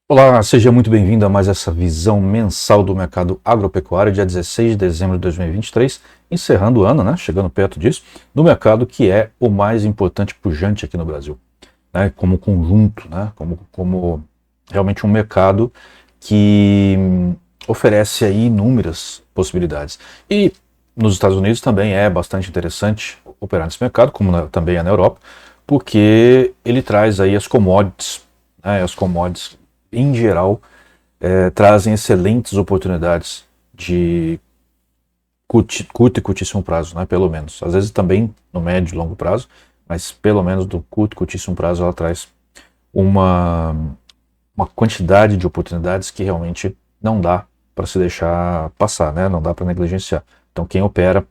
Olá, seja muito bem-vindo a mais essa visão mensal do mercado agropecuário, dia 16 de dezembro de 2023, encerrando o ano, né, chegando perto disso, no mercado que é o mais importante pujante aqui no Brasil, né, como conjunto, né, como realmente um mercado que oferece aí inúmeras possibilidades. E nos Estados Unidos também é bastante interessante operar nesse mercado, como também é na Europa, porque ele traz aí as commodities, né, as commodities em geral, trazem excelentes oportunidades de curto e curtíssimo prazo, né, pelo menos. Às vezes também no médio e longo prazo, mas pelo menos do curto e curtíssimo prazo ela traz uma quantidade de oportunidades que realmente não dá para se deixar passar, né, não dá para negligenciar. Então quem opera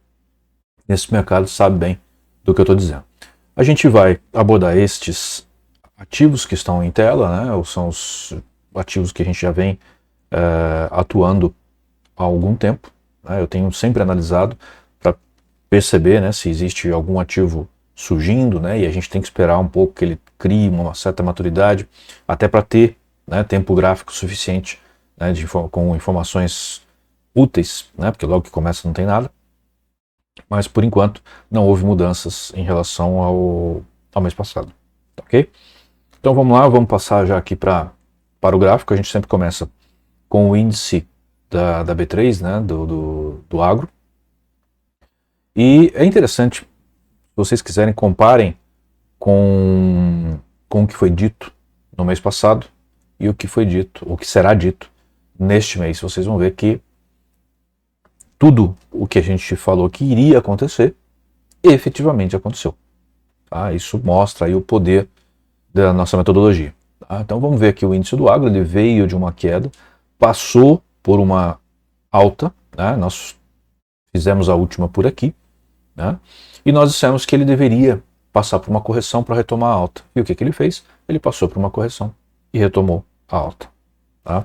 nesse mercado sabe bem do que eu estou dizendo. A gente vai abordar estes ativos que estão em tela, né, ou são os ativos que a gente já vem atuando há algum tempo, né? Eu tenho sempre analisado para perceber, né, se existe algum ativo surgindo, né, e a gente tem que esperar um pouco que ele crie uma certa maturidade, até para ter, né, tempo gráfico suficiente, né, com informações úteis, né, porque logo que começa não tem nada, mas por enquanto não houve mudanças em relação ao mês passado, tá, ok? Então vamos lá, vamos passar já aqui para o gráfico. A gente sempre começa com o índice da B3, né, do agro. E é interessante, se vocês quiserem, comparem com o que foi dito no mês passado e o que foi dito, o que será dito neste mês. Vocês vão ver que tudo o que a gente falou que iria acontecer, efetivamente aconteceu. Tá? Isso mostra aí o poder da nossa metodologia. Tá? Então vamos ver aqui o índice do agro, ele veio de uma queda, passou por uma alta, né? Nós fizemos a última por aqui, né? E nós dissemos que ele deveria passar por uma correção para retomar a alta. E o que ele fez? Ele passou por uma correção e retomou a alta. Tá?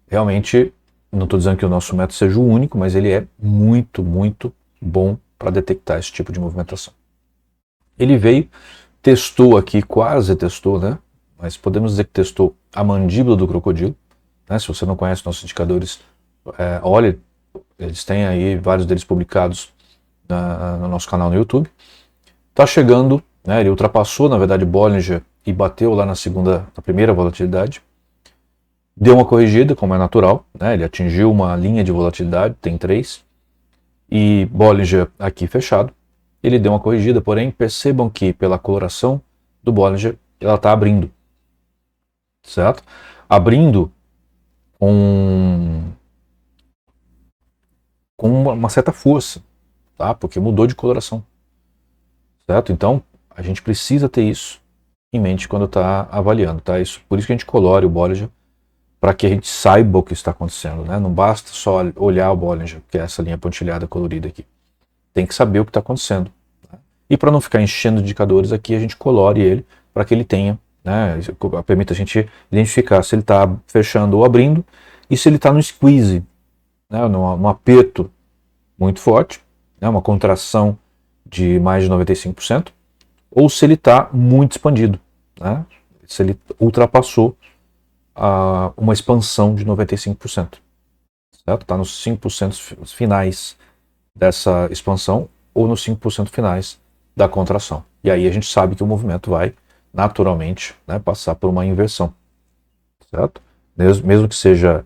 Realmente, não estou dizendo que o nosso método seja o único, mas ele é muito, muito bom para detectar esse tipo de movimentação. Ele veio, testou aqui, quase testou, né? Mas podemos dizer que testou a mandíbula do crocodilo. Né? Se você não conhece nossos indicadores, olhe, eles têm aí vários deles publicados no nosso canal no YouTube. Está chegando, né? Ele ultrapassou, na verdade, Bollinger e bateu lá na primeira volatilidade. Deu uma corrigida, como é natural, né? Ele atingiu uma linha de volatilidade, tem 3, e Bollinger aqui fechado. Ele deu uma corrigida, porém percebam que pela coloração do Bollinger ela está abrindo, certo? Abrindo com uma certa força, tá? Porque mudou de coloração, certo? Então a gente precisa ter isso em mente quando está avaliando, tá? Por isso que a gente colore o Bollinger, para que a gente saiba o que está acontecendo, né? Não basta só olhar o Bollinger, que é essa linha pontilhada colorida aqui. Tem que saber o que está acontecendo. Tá? E para não ficar enchendo indicadores aqui, a gente colore ele para que ele tenha, né, permita a gente identificar se ele está fechando ou abrindo e se ele está no squeeze, né, num aperto muito forte, né, uma contração de mais de 95%, ou se ele está muito expandido, né, se ele ultrapassou uma expansão de 95%. Certo? Está nos 5% finais dessa expansão ou nos 5% finais da contração. E aí a gente sabe que o movimento vai naturalmente, né, passar por uma inversão, certo? Mesmo que seja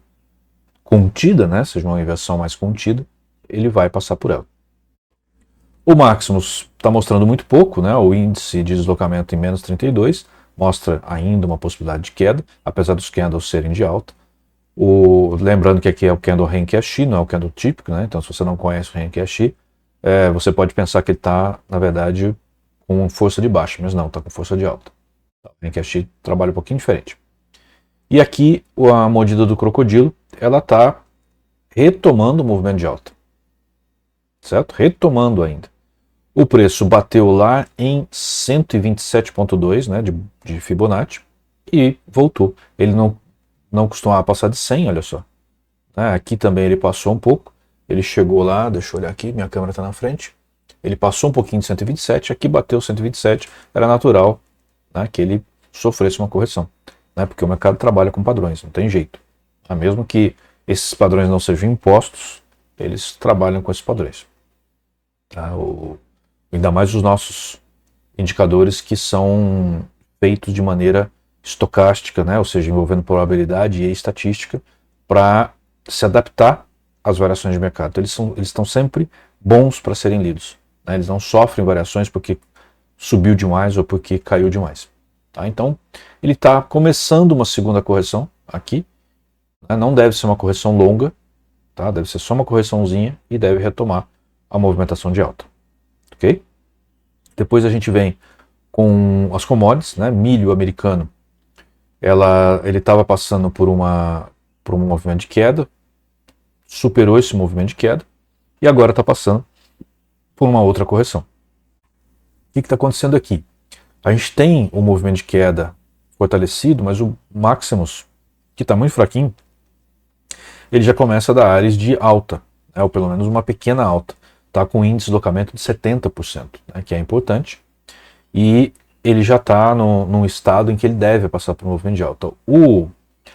contida, né, seja uma inversão mais contida, ele vai passar por ela. O Maximus está mostrando muito pouco, né, o índice de deslocamento em menos 32, mostra ainda uma possibilidade de queda, apesar dos candles serem de alta. Lembrando que aqui é o candle Renki-Ashi, não é o candle típico, né? Então se você não conhece o Renki-Ashi, você pode pensar que ele está, na verdade, com força de baixa, mas não, está com força de alta. O Renki-Ashi trabalha um pouquinho diferente. E aqui a mordida do crocodilo, ela está retomando o movimento de alta, certo? Retomando ainda. O preço bateu lá em 127,2, né, de Fibonacci e voltou. Ele não costumava passar de 100, olha só. Aqui também ele passou um pouco. ele chegou lá, deixa eu olhar aqui, minha câmera está na frente, ele passou um pouquinho de 127, aqui bateu 127, era natural, né, que ele sofresse uma correção, né, porque o mercado trabalha com padrões, não tem jeito. Tá? Mesmo que esses padrões não sejam impostos, eles trabalham com esses padrões. Tá? Ainda mais os nossos indicadores que são feitos de maneira estocástica, né? Ou seja, envolvendo probabilidade e estatística, para se adaptar às variações de mercado. Então, eles estão sempre bons para serem lidos. Né? Eles não sofrem variações porque subiu demais ou porque caiu demais. Tá? Então, ele está começando uma segunda correção aqui. Né? Não deve ser uma correção longa, tá? Deve ser só uma correçãozinha e deve retomar a movimentação de alta. Ok? Depois a gente vem com as commodities, né? Milho americano, ele estava passando por um movimento de queda, superou esse movimento de queda e agora está passando por uma outra correção. O que está acontecendo aqui? A gente tem o movimento de queda fortalecido, mas o Maximus, que está muito fraquinho, ele já começa a dar áreas de alta, né? Ou pelo menos uma pequena alta. Está com um índice de deslocamento de 70%, né? Que é importante. E ele já está num estado em que ele deve passar por um movimento de alta.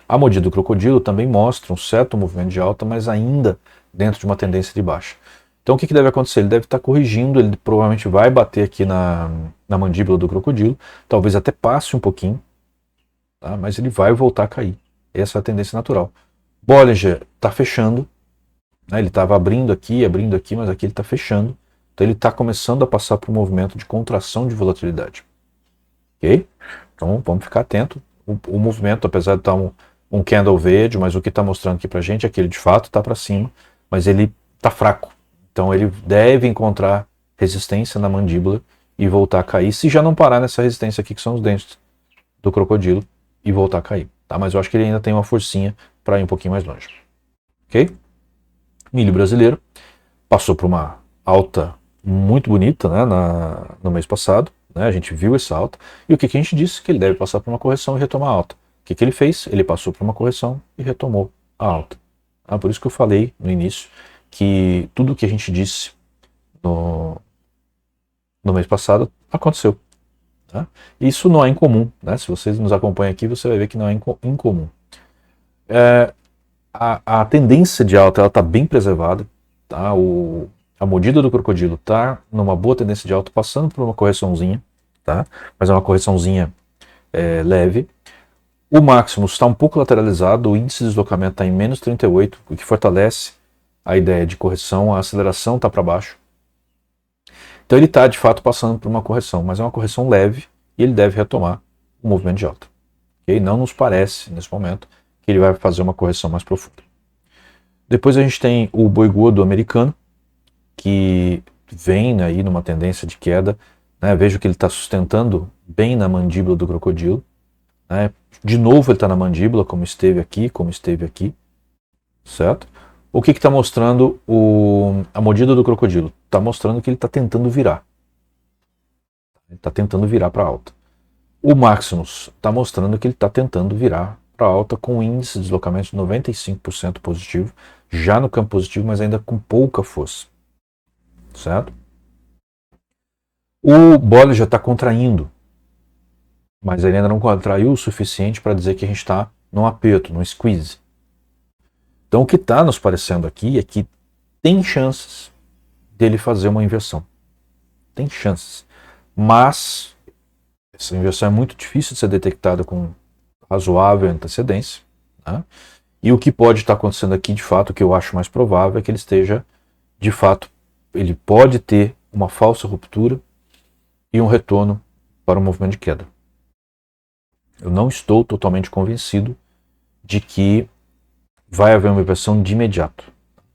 A mordida do crocodilo também mostra um certo movimento de alta, mas ainda dentro de uma tendência de baixa. Então o que deve acontecer? Ele deve estar corrigindo, ele provavelmente vai bater aqui na mandíbula do crocodilo, talvez até passe um pouquinho, tá? Mas ele vai voltar a cair. Essa é a tendência natural. Bollinger está fechando, né? Ele estava abrindo aqui, mas aqui ele está fechando. Então ele está começando a passar por um movimento de contração de volatilidade. Ok? Então vamos ficar atento. O movimento, apesar de estar um candle verde, mas o que está mostrando aqui para a gente é que ele de fato está para cima, mas ele está fraco. Então ele deve encontrar resistência na mandíbula e voltar a cair, se já não parar nessa resistência aqui, que são os dentes do crocodilo, e voltar a cair. Tá? Mas eu acho que ele ainda tem uma forcinha para ir um pouquinho mais longe. Ok? Milho brasileiro passou por uma alta muito bonita, né, no mês passado, né, a gente viu essa alta, e o que a gente disse? Que ele deve passar por uma correção e retomar a alta. O que ele fez? Ele passou por uma correção e retomou a alta. Por isso que eu falei no início que tudo o que a gente disse no mês passado aconteceu. Tá? Isso não é incomum, né? Se vocês nos acompanham aqui, você vai ver que não é incomum. A tendência de alta está bem preservada, tá? A mordida do crocodilo está numa boa tendência de alta, passando por uma correçãozinha, tá? Mas é uma correçãozinha leve. O Maximus está um pouco lateralizado, o índice de deslocamento está em menos 38, o que fortalece a ideia de correção, a aceleração está para baixo. Então ele está de fato passando por uma correção, mas é uma correção leve e ele deve retomar o movimento de alta. Okay? Não nos parece, nesse momento, que ele vai fazer uma correção mais profunda. Depois a gente tem o boi gordo americano, que vem aí numa tendência de queda, né? Vejo que ele está sustentando bem na mandíbula do crocodilo, né? De novo ele está na mandíbula, como esteve aqui, certo? O que está mostrando a mordida do crocodilo? Está mostrando que ele está tentando virar. Ele está tentando virar para alta. O Maximus está mostrando que ele está tentando virar para alta com um índice de deslocamento de 95% positivo, já no campo positivo, mas ainda com pouca força. Certo? O Bollinger já está contraindo, mas ele ainda não contraiu o suficiente para dizer que a gente está num aperto, num squeeze. Então o que está nos parecendo aqui é que tem chances dele fazer uma inversão. Tem chances. Mas essa inversão é muito difícil de ser detectada com razoável antecedência. Né? E o que pode estar acontecendo aqui, de fato, o que eu acho mais provável é que ele esteja, de fato, ele pode ter uma falsa ruptura e um retorno para um movimento de queda. Eu não estou totalmente convencido de que vai haver uma inversão de imediato.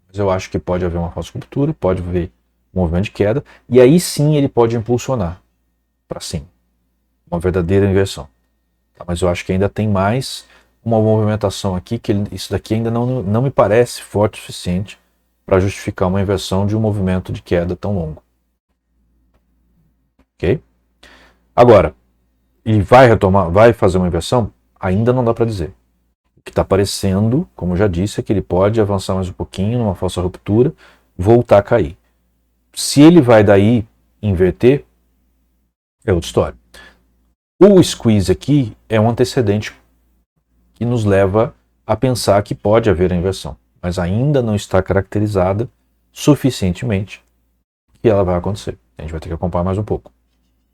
Mas eu acho que pode haver uma falsa ruptura, pode haver um movimento de queda, e aí sim ele pode impulsionar para cima. Uma verdadeira inversão. Tá? Mas eu acho que ainda tem mais uma movimentação aqui, que isso daqui ainda não me parece forte o suficiente para justificar uma inversão de um movimento de queda tão longo. Ok? Agora, ele vai retomar, vai fazer uma inversão? Ainda não dá para dizer. O que está aparecendo, como eu já disse, é que ele pode avançar mais um pouquinho numa falsa ruptura, voltar a cair. Se ele vai daí inverter, é outra história. O squeeze aqui é um antecedente que nos leva a pensar que pode haver a inversão, mas ainda não está caracterizada suficientemente que ela vai acontecer. A gente vai ter que acompanhar mais um pouco,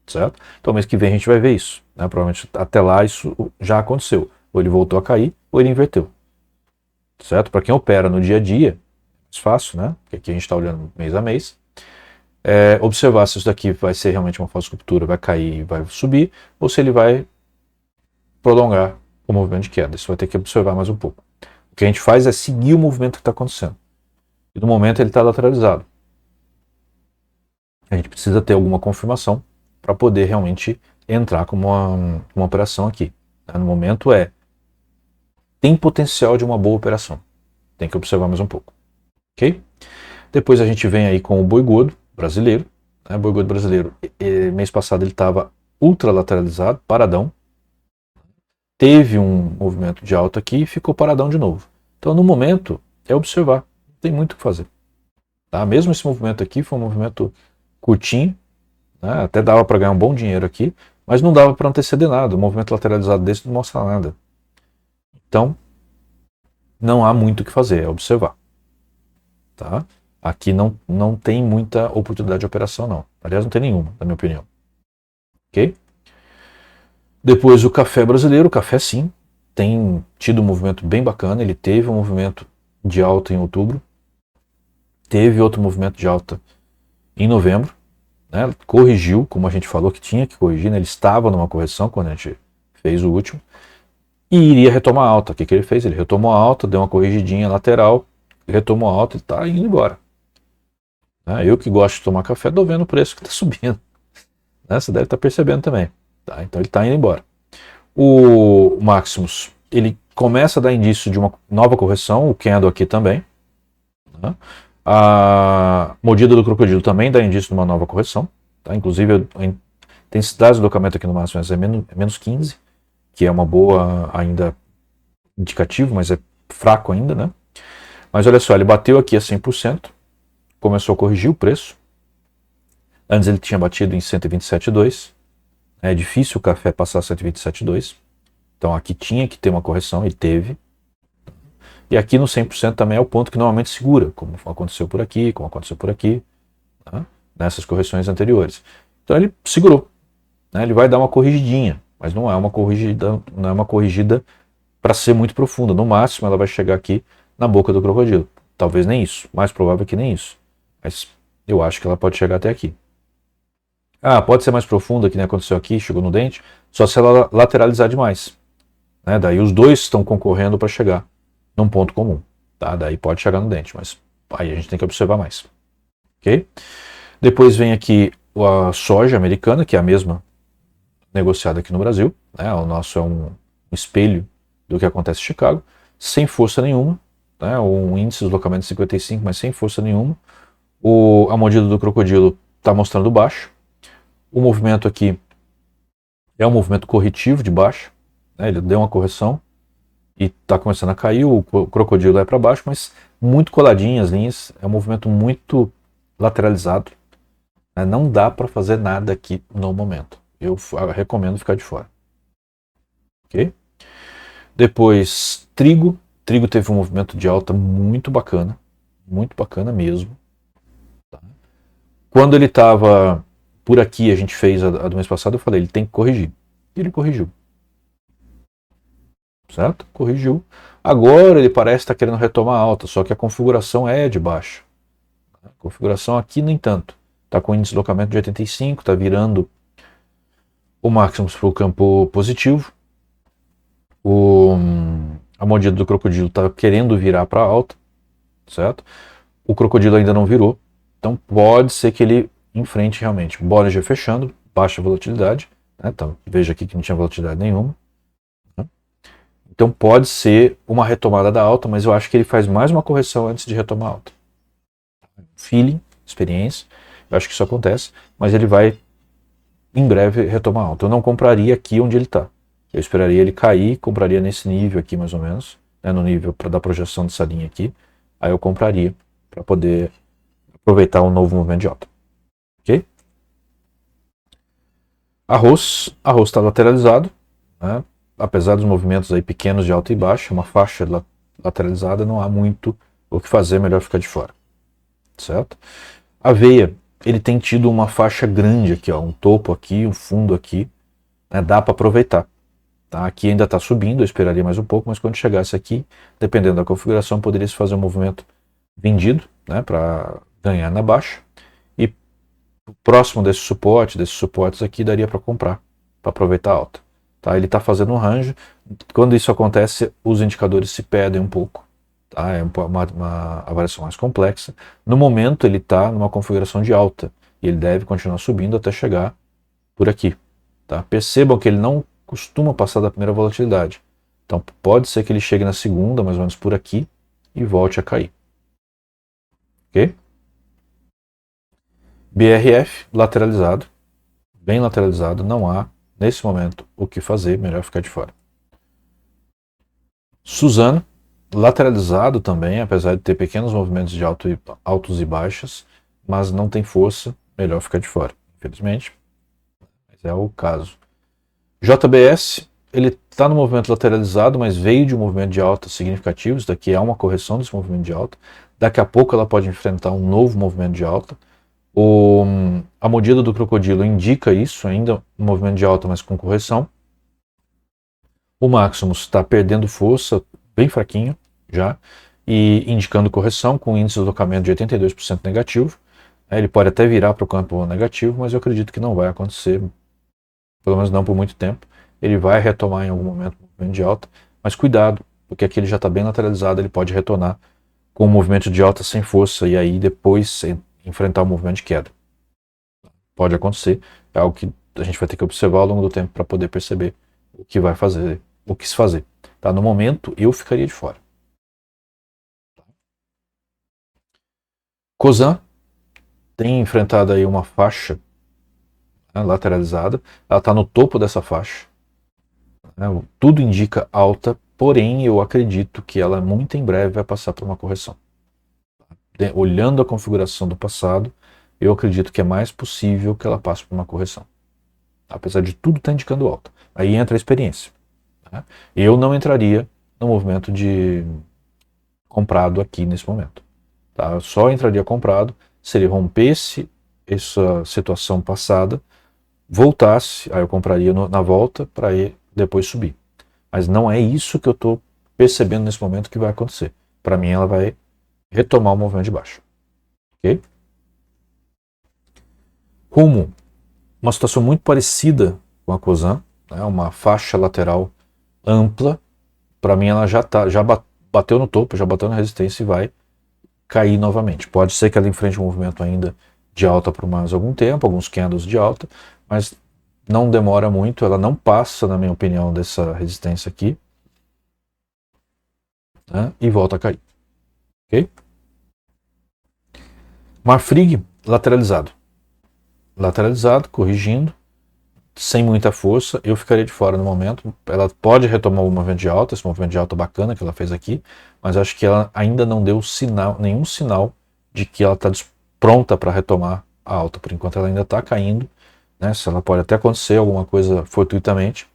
certo? Então mês que vem a gente vai ver isso, né? Provavelmente até lá isso já aconteceu. Ou ele voltou a cair, ou ele inverteu, certo? Para quem opera no dia a dia, é mais fácil, né? Porque aqui a gente está olhando mês a mês. Observar se isso daqui vai ser realmente uma falsa ruptura, vai cair e vai subir, ou se ele vai prolongar o movimento de queda. Isso vai ter que observar mais um pouco. O que a gente faz é seguir o movimento que está acontecendo. E no momento ele está lateralizado. A gente precisa ter alguma confirmação para poder realmente entrar com uma operação aqui. No momento tem potencial de uma boa operação. Tem que observar mais um pouco. Ok? Depois a gente vem aí com o boi gordo brasileiro. O boi gordo brasileiro, mês passado ele estava ultra lateralizado, paradão. Teve um movimento de alta aqui e ficou paradão de novo. Então no momento é observar. Não tem muito o que fazer. Tá? Mesmo esse movimento aqui foi um movimento curtinho, né? Até dava para ganhar um bom dinheiro aqui, mas não dava para anteceder nada. O movimento lateralizado desse não mostra nada. Então, não há muito o que fazer, é observar. Tá? Aqui não tem muita oportunidade de operação, não. Aliás, não tem nenhuma, na minha opinião. Ok? Depois o café brasileiro, o café sim, tem tido um movimento bem bacana. Ele teve um movimento de alta em outubro, teve outro movimento de alta em novembro, né? Corrigiu, como a gente falou que tinha que corrigir, né? Ele estava numa correção quando a gente fez o último, e iria retomar a alta. O que ele fez? Ele retomou a alta, deu uma corrigidinha lateral, retomou a alta e está indo embora. Eu que gosto de tomar café, estou vendo o preço que está subindo. Você deve estar percebendo também. Tá? Então ele está indo embora. O Maximus, ele começa a dar indício de uma nova correção, o candle aqui também. Tá? A mordida do crocodilo também dá indício de uma nova correção. Tá? Inclusive a intensidade do deslocamento aqui no Maximus é menos 15, que é uma boa ainda indicativo, mas é fraco ainda, né? Mas olha só, ele bateu aqui a 100%, começou a corrigir o preço. Antes ele tinha batido em 127,2. É difícil o café passar 127,2. Então aqui tinha que ter uma correção, e teve. E aqui no 100% também é o ponto que normalmente segura, como aconteceu por aqui, como aconteceu por aqui, tá? Nessas correções anteriores. Então ele segurou, né? Ele vai dar uma corrigidinha, mas não é uma corrigida para ser muito profunda. No máximo ela vai chegar aqui na boca do crocodilo. Talvez nem isso, mais provável que nem isso. Mas eu acho que ela pode chegar até aqui. Pode ser mais profunda, que nem aconteceu aqui, chegou no dente, só se ela lateralizar demais. Né? Daí os dois estão concorrendo para chegar num ponto comum. Tá? Daí pode chegar no dente, mas aí a gente tem que observar mais. Ok? Depois vem aqui a soja americana, que é a mesma negociada aqui no Brasil. Né? O nosso é um espelho do que acontece em Chicago, sem força nenhuma. Né? Um índice de deslocamento de 55, mas sem força nenhuma. A mordida do crocodilo está mostrando baixo. O movimento aqui é um movimento corretivo de baixo. Né? Ele deu uma correção e está começando a cair. O crocodilo é para baixo, mas muito coladinho as linhas. É um movimento muito lateralizado. Né? Não dá para fazer nada aqui no momento. Eu recomendo ficar de fora. Ok? Depois, trigo. Trigo teve um movimento de alta muito bacana mesmo. Tá? Quando ele estava por aqui, a gente fez a do mês passado, eu falei, ele tem que corrigir. E ele corrigiu. Certo? Corrigiu. Agora ele parece estar querendo retomar a alta, só que a configuração é de baixo. A configuração aqui, no entanto, está com índice de deslocamento de 85, está virando o Maximus para o campo positivo. A mordida do crocodilo está querendo virar para alta, certo? O crocodilo ainda não virou, então pode ser que ele enfrente realmente. Bollinger fechando, baixa volatilidade, né? Então veja aqui que não tinha volatilidade nenhuma. Né? Então pode ser uma retomada da alta, mas eu acho que ele faz mais uma correção antes de retomar a alta. Feeling, experiência, eu acho que isso acontece, mas ele vai em breve retomar a alta. Eu não compraria aqui onde ele está. Eu esperaria ele cair, compraria nesse nível aqui mais ou menos, né, no nível da projeção dessa linha aqui, aí eu compraria para poder aproveitar um novo movimento de alta. Ok? Arroz está lateralizado, né? Apesar dos movimentos aí pequenos de alta e baixa, uma faixa lateralizada, não há muito o que fazer, melhor ficar de fora, certo? Aveia, ele tem tido uma faixa grande aqui, ó, um topo aqui, um fundo aqui, né? Dá para aproveitar. Tá? Aqui ainda está subindo, eu esperaria mais um pouco, mas quando chegasse aqui, dependendo da configuração, poderia se fazer um movimento vendido, né, para ganhar na baixa, e próximo desses suportes aqui, daria para comprar, para aproveitar a alta. Tá? Ele está fazendo um range, quando isso acontece, os indicadores se perdem um pouco. Tá? É uma avaliação mais complexa. No momento, ele está numa configuração de alta, e ele deve continuar subindo até chegar por aqui. Tá? Percebam que ele não costuma passar da primeira volatilidade. Então pode ser que ele chegue na segunda, mais ou menos por aqui, e volte a cair. Ok? BRF lateralizado, bem lateralizado, não há nesse momento o que fazer, melhor ficar de fora. Suzano, lateralizado também, apesar de ter pequenos movimentos de altos e baixas, mas não tem força, melhor ficar de fora, infelizmente. Mas é o caso. JBS, ele está no movimento lateralizado, mas veio de um movimento de alta significativo. Isso daqui é uma correção desse movimento de alta. Daqui a pouco ela pode enfrentar um novo movimento de alta. A mordida do crocodilo indica isso, ainda um movimento de alta, mas com correção. O Maximus está perdendo força, bem fraquinho já, e indicando correção, com índice de deslocamento de 82% negativo. Ele pode até virar para o campo negativo, mas eu acredito que não vai acontecer, pelo menos não por muito tempo. Ele vai retomar em algum momento o movimento de alta, mas cuidado, porque aqui ele já está bem lateralizado, ele pode retornar com um movimento de alta sem força e aí depois enfrentar o movimento de queda. Pode acontecer, é algo que a gente vai ter que observar ao longo do tempo para poder perceber o que vai fazer, o que se fazer. Tá? No momento, eu ficaria de fora. Cosan tem enfrentado aí uma faixa, né, lateralizada, ela está no topo dessa faixa. Né, tudo indica alta, porém eu acredito que ela muito em breve vai passar por uma correção. Olhando a configuração do passado, eu acredito que é mais possível que ela passe por uma correção. Apesar de tudo estar indicando alta. Aí entra a experiência. Né? Eu não entraria no movimento de comprado aqui nesse momento. Tá? Eu só entraria comprado se ele rompesse essa situação passada, voltasse, aí eu compraria na volta para depois subir. Mas não é isso que eu estou percebendo nesse momento que vai acontecer. Para mim, ela vai retomar o movimento de baixo. Ok? Rumo, uma situação muito parecida com a Cosan, né? Uma faixa lateral ampla. Para mim, ela já bateu no topo, já bateu na resistência e vai cair novamente. Pode ser que ela enfrente um movimento ainda de alta por mais algum tempo, alguns candles de alta, mas não demora muito, ela não passa, na minha opinião, dessa resistência aqui, né, e volta a cair. Ok? Marfrig lateralizado. Lateralizado, corrigindo, sem muita força, eu ficaria de fora no momento. Ela pode retomar o movimento de alta, esse movimento de alta bacana que ela fez aqui, mas acho que ela ainda não deu nenhum sinal de que ela está pronta para retomar a alta. Por enquanto ela ainda está caindo, né? Ela pode até acontecer alguma coisa fortuitamente,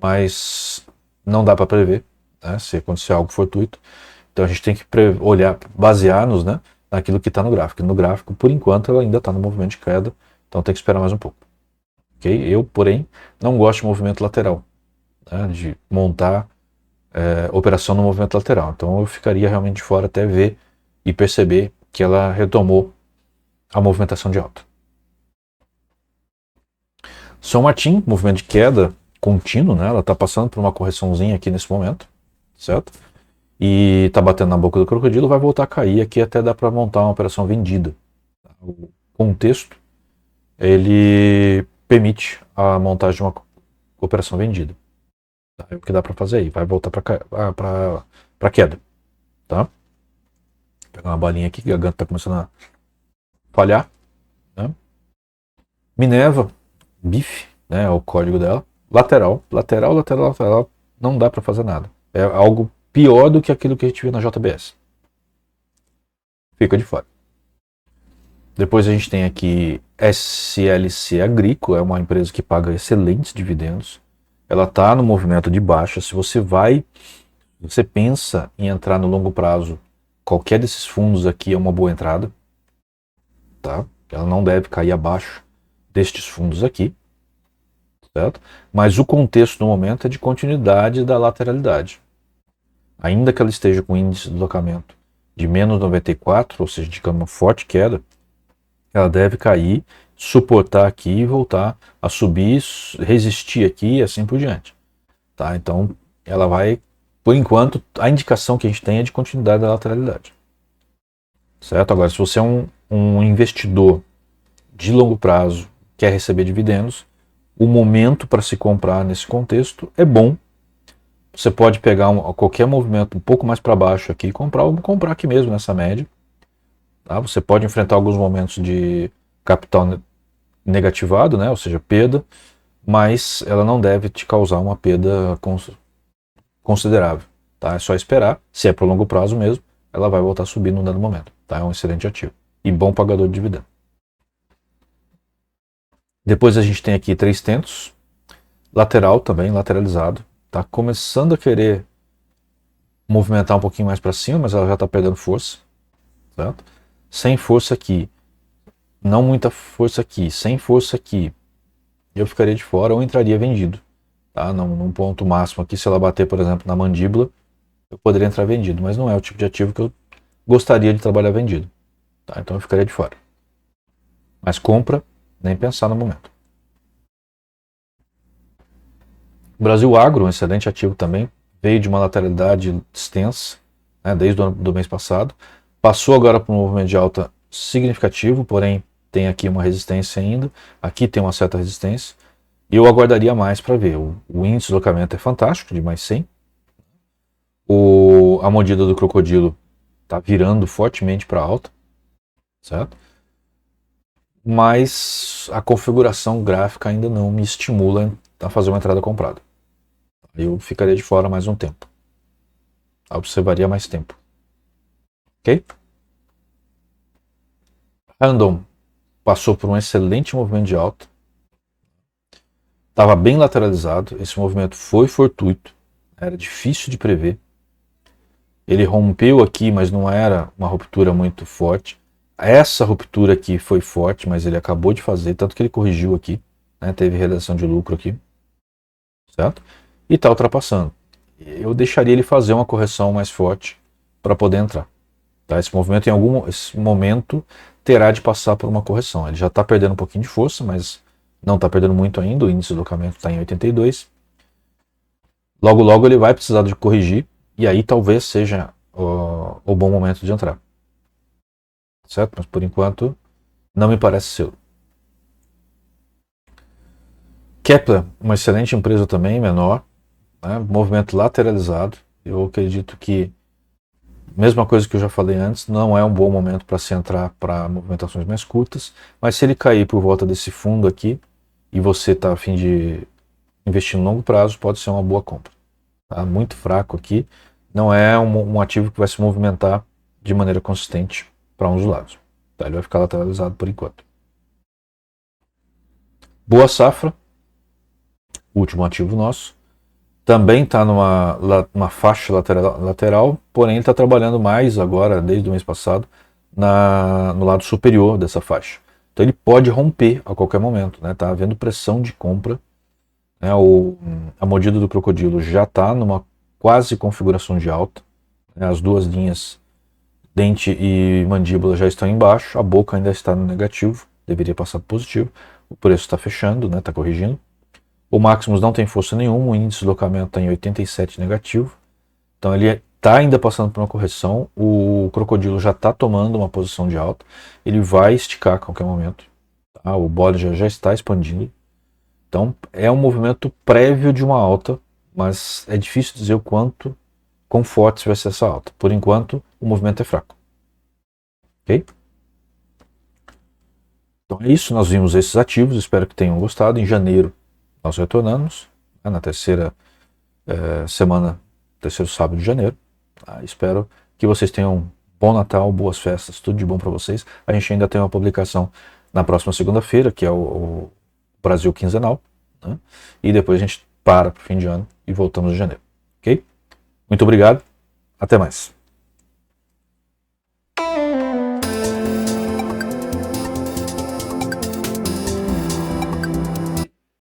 mas não dá para prever, né, se acontecer algo fortuito. Então a gente tem que olhar, basear-nos, né, naquilo que está no gráfico. No gráfico, por enquanto, ela ainda está no movimento de queda, então tem que esperar mais um pouco. Okay? Eu, porém, não gosto de movimento lateral, né, de montar operação no movimento lateral. Então eu ficaria realmente de fora até ver e perceber que ela retomou a movimentação de alta. São Martin, movimento de queda contínuo, né? Ela está passando por uma correçãozinha aqui nesse momento, certo? E está batendo na boca do crocodilo, vai voltar a cair aqui até dá para montar uma operação vendida. O contexto, ele permite a montagem de uma operação vendida. Tá? É o que dá para fazer aí, vai voltar para queda. Tá? Vou pegar uma balinha aqui, que a garganta está começando a falhar. Né? Minerva, BIF, né, é o código dela. Lateral, não dá para fazer nada. É algo pior do que aquilo que a gente viu na JBS. Fica de fora. Depois a gente tem aqui SLC Agrícola, é uma empresa que paga excelentes dividendos. Ela está no movimento de baixa. Se você pensa em entrar no longo prazo, qualquer desses fundos aqui é uma boa entrada. Tá? Ela não deve cair abaixo destes fundos aqui. Certo? Mas o contexto no momento é de continuidade da lateralidade. Ainda que ela esteja com índice de deslocamento de menos 94, ou seja, de uma forte queda, ela deve cair, suportar aqui e voltar a subir, resistir aqui e assim por diante. Tá? Então, ela vai, por enquanto, a indicação que a gente tem é de continuidade da lateralidade. Certo? Agora, se você é um investidor de longo prazo, quer receber dividendos, o momento para se comprar nesse contexto é bom. Você pode pegar qualquer movimento um pouco mais para baixo aqui e comprar, ou comprar aqui mesmo nessa média. Tá? Você pode enfrentar alguns momentos de capital negativado, né? Ou seja, perda, mas ela não deve te causar uma perda considerável. Tá? É só esperar, se é para longo prazo mesmo, ela vai voltar a subir num dado momento. Tá? É um excelente ativo e bom pagador de dividendo. Depois a gente tem aqui 300, lateral também, lateralizado. Tá começando a querer movimentar um pouquinho mais para cima, mas ela já está perdendo força. Certo? Sem força aqui, não muita força aqui, sem força aqui, eu ficaria de fora ou entraria vendido. Tá? Num ponto máximo aqui, se ela bater, por exemplo, na mandíbula, eu poderia entrar vendido, mas não é o tipo de ativo que eu gostaria de trabalhar vendido. Tá? Então eu ficaria de fora. Mas compra, nem pensar no momento. Brasil Agro, um excelente ativo também, veio de uma lateralidade extensa, né, desde o do mês passado, passou agora para um movimento de alta significativo, porém tem aqui uma resistência ainda, aqui tem uma certa resistência, e eu aguardaria mais para ver. O índice de deslocamento é fantástico, de mais 100, a mordida do crocodilo está virando fortemente para alta, certo? Mas a configuração gráfica ainda não me estimula a fazer uma entrada comprada. Eu ficaria de fora mais um tempo. Observaria mais tempo. Ok? Randon passou por um excelente movimento de alta. Estava bem lateralizado. Esse movimento foi fortuito. Era difícil de prever. Ele rompeu aqui, mas não era uma ruptura muito forte. Essa ruptura aqui foi forte, mas ele acabou de fazer, tanto que ele corrigiu aqui, né? Teve realização de lucro aqui, certo? E está ultrapassando. Eu deixaria ele fazer uma correção mais forte para poder entrar. Tá? Esse movimento, esse momento, terá de passar por uma correção. Ele já está perdendo um pouquinho de força, mas não está perdendo muito ainda. O índice de deslocamento está em 82. Logo, logo ele vai precisar de corrigir, e aí talvez seja o bom momento de entrar. Certo? Mas por enquanto, não me parece ser. Kepler, uma excelente empresa também, menor, né? Movimento lateralizado. Eu acredito que, mesma coisa que eu já falei antes, não é um bom momento para se entrar para movimentações mais curtas, mas se ele cair por volta desse fundo aqui, e você está a fim de investir no longo prazo, pode ser uma boa compra. Tá? Muito fraco aqui, não é um ativo que vai se movimentar de maneira consistente para um dos lados. Tá? Ele vai ficar lateralizado por enquanto. Boa Safra, último ativo nosso, também está numa faixa lateral, porém ele está trabalhando mais agora, desde o mês passado, no lado superior dessa faixa. Então ele pode romper a qualquer momento. Está havendo pressão de compra. Né? A mordida do crocodilo já está numa quase configuração de alta. Né? As duas linhas, dente e mandíbula, já estão embaixo. A boca ainda está no negativo, deveria passar para positivo. O preço está fechando, está corrigindo. O Maximus não tem força nenhuma, o índice de deslocamento está em 87 negativo. Então ele está ainda passando por uma correção. O crocodilo já está tomando uma posição de alta. Ele vai esticar a qualquer momento. Tá? O Bollinger já está expandindo. Então é um movimento prévio de uma alta, mas é difícil dizer o quão forte vai ser essa alta. Por enquanto, o movimento é fraco. Ok? Então é isso, nós vimos esses ativos, espero que tenham gostado. Em janeiro nós retornamos, na terceira semana, terceiro sábado de janeiro. Tá? Espero que vocês tenham um bom Natal, boas festas, tudo de bom para vocês. A gente ainda tem uma publicação na próxima segunda-feira, que é o Brasil Quinzenal, né? E depois a gente para o fim de ano e voltamos em janeiro. Ok? Muito obrigado, até mais.